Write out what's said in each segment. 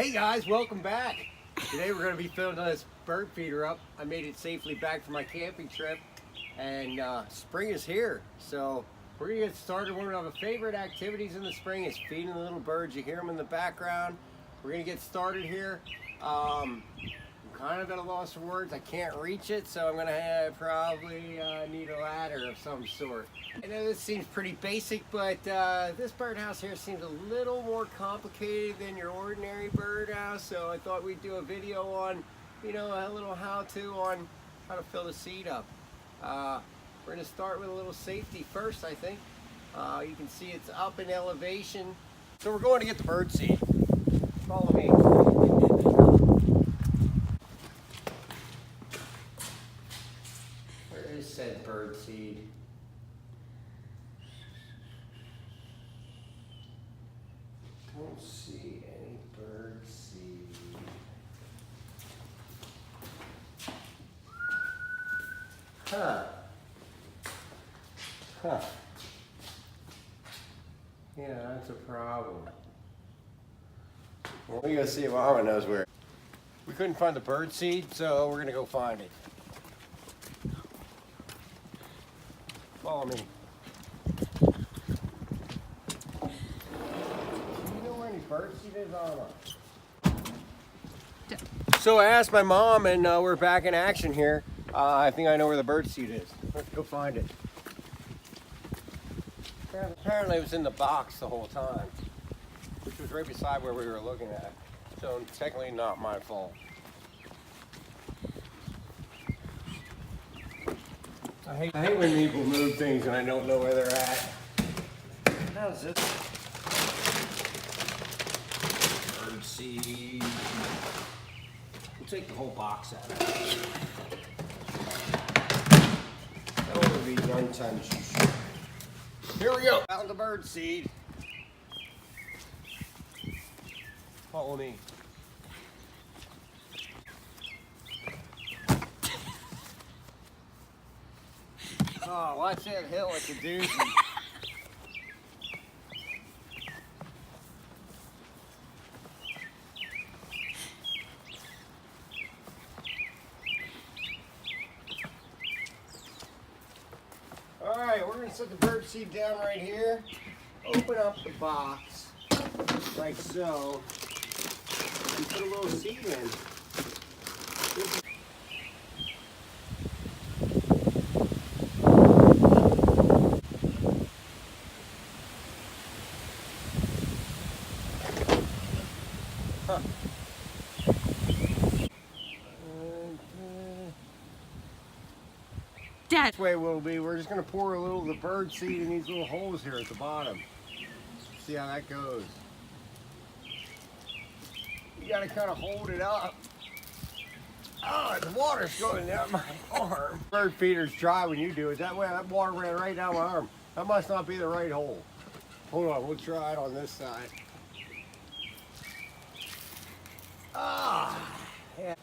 Hey guys, welcome back. Today we're going to be filling this bird feeder up. I made it safely back from my camping trip, and spring is here. So we're going to get started. One of my favorite activities in the spring is feeding the little birds. You hear them in the background. We're going to get started here. I'm kind of at a loss for words. I can't reach it, so I'm going to probably need a ladder of some sort. I know this seems pretty basic, but this birdhouse here seems a little more complicated than your ordinary birdhouse, so I thought we'd do a video on, you know, a little how-to on how to fill the seed up. We're going to start with a little safety first, I think. You can see it's up in elevation. So we're going to get the bird seed. Follow me. Where is said bird seed? Don't see any bird seed. Huh. Yeah, that's a problem. Well, we gotta see if Mama knows where. We couldn't find the bird seed, so we're gonna go find it. Follow me. Bird seed is on. So I asked my mom, and we're back in action here. I think I know where the bird seed is. Let's go find it. Apparently it was in the box the whole time, which was right beside where we were looking at. So technically not my fault. I hate when people move things and I don't know where they're at. How's this? Seed. We'll take the whole box out of it. That would be done times. Here we go. Found the bird seed. Follow me. Oh, watch that hill. It's a doozy. Alright, we're going to set the bird seed down right here. Open up the box, like so. And put a little seed in. Huh. Dad. This way we're just going to pour a little of the bird seed in these little holes here at the bottom. See how that goes. You got to kind of hold it up. Oh, the water's going down my arm. Bird feeder's dry when you do it. That way that water ran right down my arm. That must not be the right hole. Hold on, we'll try it on this side. Yeah.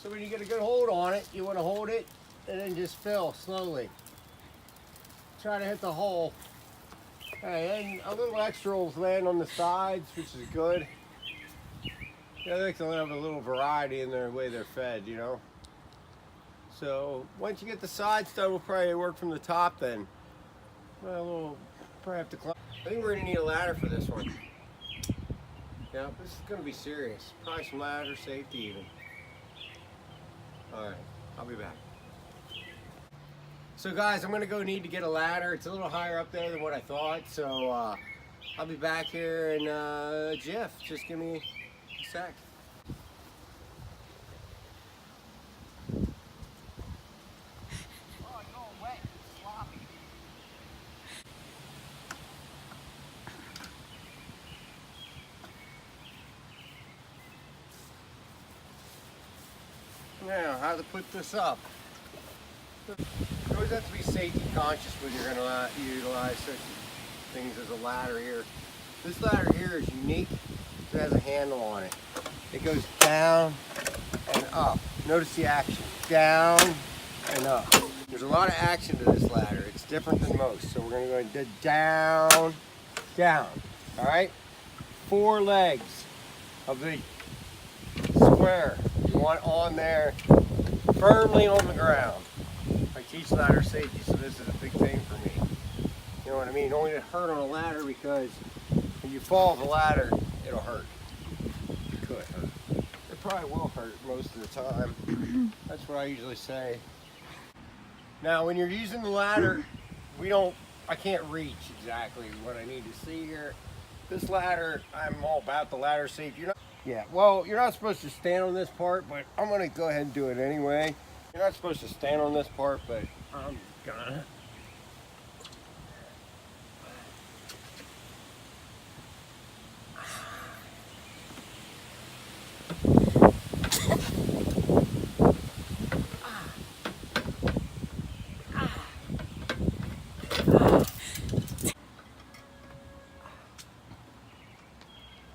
So when you get a good hold on it, you want to hold it and then just fill slowly. Try to hit the hole. Okay, and a little extra will land on the sides, which is good. Yeah, they can have a little variety in their way they're fed, you know. So once you get the sides done, we'll probably work from the top then. Well, we'll probably have to climb. I think we're gonna need a ladder for this one. Yeah, this is gonna be serious. Probably some ladder safety even. All right, I'll be back. So guys, I'm gonna go need to get a ladder. It's a little higher up there than what I thought, so I'll be back here in a jiff. Just give me a sec. Oh, you're all wet, sloppy. Now, how to put this up? You always have to be safety conscious when you're going to utilize such things as a ladder here. This ladder here is unique. It has a handle on it. It goes down and up. Notice the action. Down and up. There's a lot of action to this ladder. It's different than most. So we're going to go down, down. All right? 4 legs of the square. You want on there, firmly on the ground. I teach ladder safety, so this is a big thing for me. You know what I mean? Don't get hurt on a ladder because when you fall off the ladder, it'll hurt. It could hurt. It probably will hurt most of the time. That's what I usually say. Now, when you're using the ladder, I can't reach exactly what I need to see here. This ladder, I'm all about the ladder safety. You're not supposed to stand on this part, but I'm gonna go ahead and do it anyway. You're not supposed to stand on this part, but I'm gonna.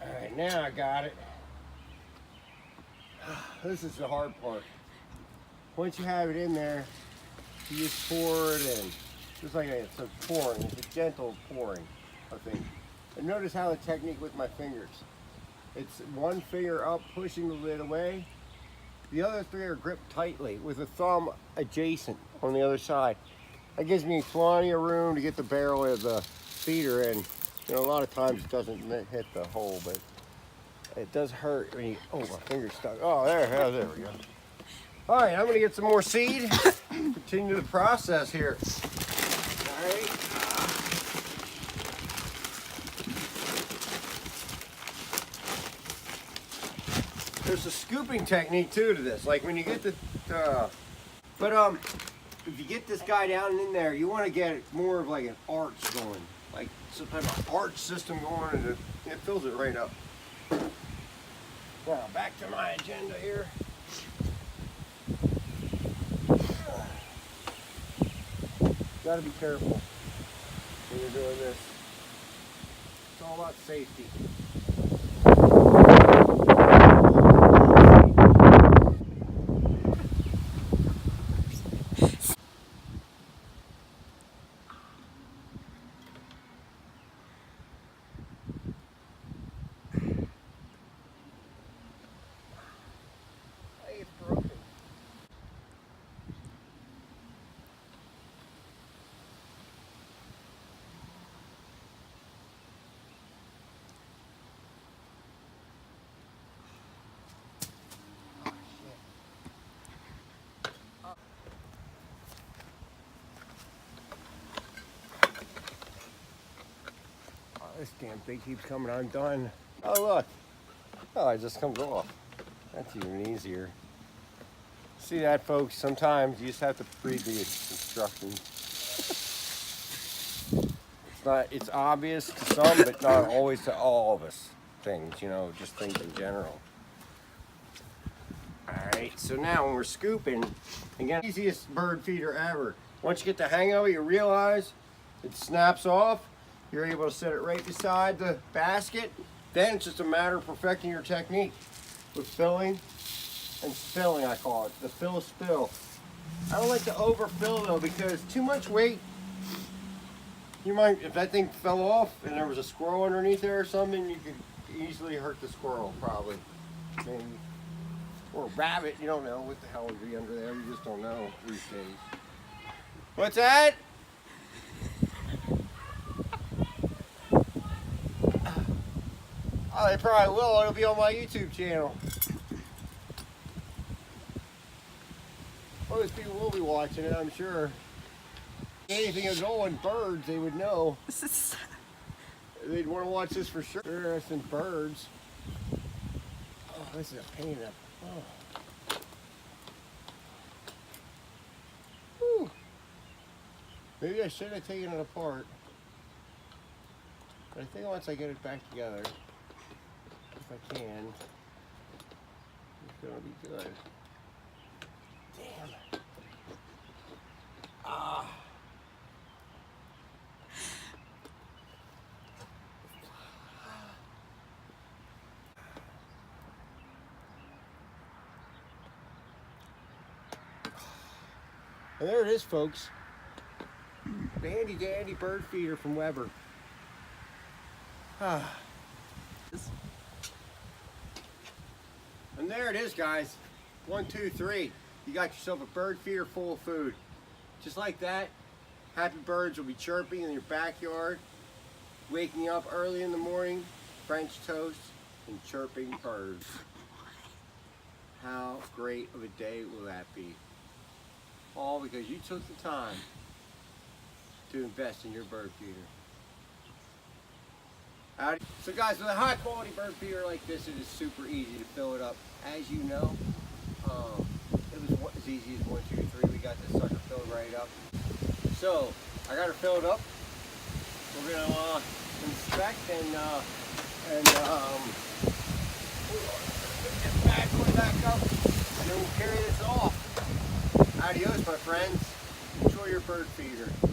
Alright, now I got it. This is the hard part. Once you have it in there, you just pour it in. Just like it's a pouring, it's a gentle pouring, I think. And notice how the technique with my fingers. It's one finger up, pushing the lid away. The other three are gripped tightly with the thumb adjacent on the other side. That gives me plenty of room to get the barrel of the feeder in. You know, a lot of times it doesn't hit the hole, but it does hurt when you, oh, my finger's stuck. Oh, there we go. All right, I'm gonna get some more seed. Continue the process here. All right. There's a scooping technique too to this. Like when you get if you get this guy down in there, you want to get more of like an arch going, like some type of arch system going, and it fills it right up. Now back to my agenda here. Got to be careful when you're doing this. It's all about safety. Hey, it's broken. This damn thing keeps coming undone. Oh, look. Oh, it just comes off. That's even easier. See that, folks? Sometimes you just have to read the instructions. It's obvious to some, but not always to all of us. Things, you know, just things in general. Alright, so now when we're scooping, again, easiest bird feeder ever. Once you get the hang of it, you realize it snaps off. You're able to set it right beside the basket. Then it's just a matter of perfecting your technique with filling and spilling, I call it. The spill. I don't like to overfill though, because too much weight, you might, if that thing fell off and there was a squirrel underneath there or something, you could easily hurt the squirrel, probably. Maybe. Or a rabbit, you don't know what the hell would be under there. You just don't know these days. What's that? Oh, they probably will. It'll be on my YouTube channel. Most people will be watching it, I'm sure. Anything at all in birds, they would know. They'd want to watch this for sure. Interesting birds. Oh, this is a pain in the... Oh. Whew. Maybe I should have taken it apart. But I think once I get it back together, if I can, it's gonna be good. Damn. Ah. And there it is, folks. The handy dandy bird feeder from Weber. Ah. And there it is, guys. 1, 2, 3. You got yourself a bird feeder full of food. Just like that, happy birds will be chirping in your backyard, waking you up early in the morning, French toast, and chirping birds. How great of a day will that be? All because you took the time to invest in your bird feeder. So guys, with a high quality bird feeder like this, it is super easy to fill it up. As you know, it was as easy as 1, 2, 3. We got this sucker filled right up. So I got her filled up. We're gonna inspect and put it back up, and then we'll carry this off. Adios, my friends. Enjoy your bird feeder.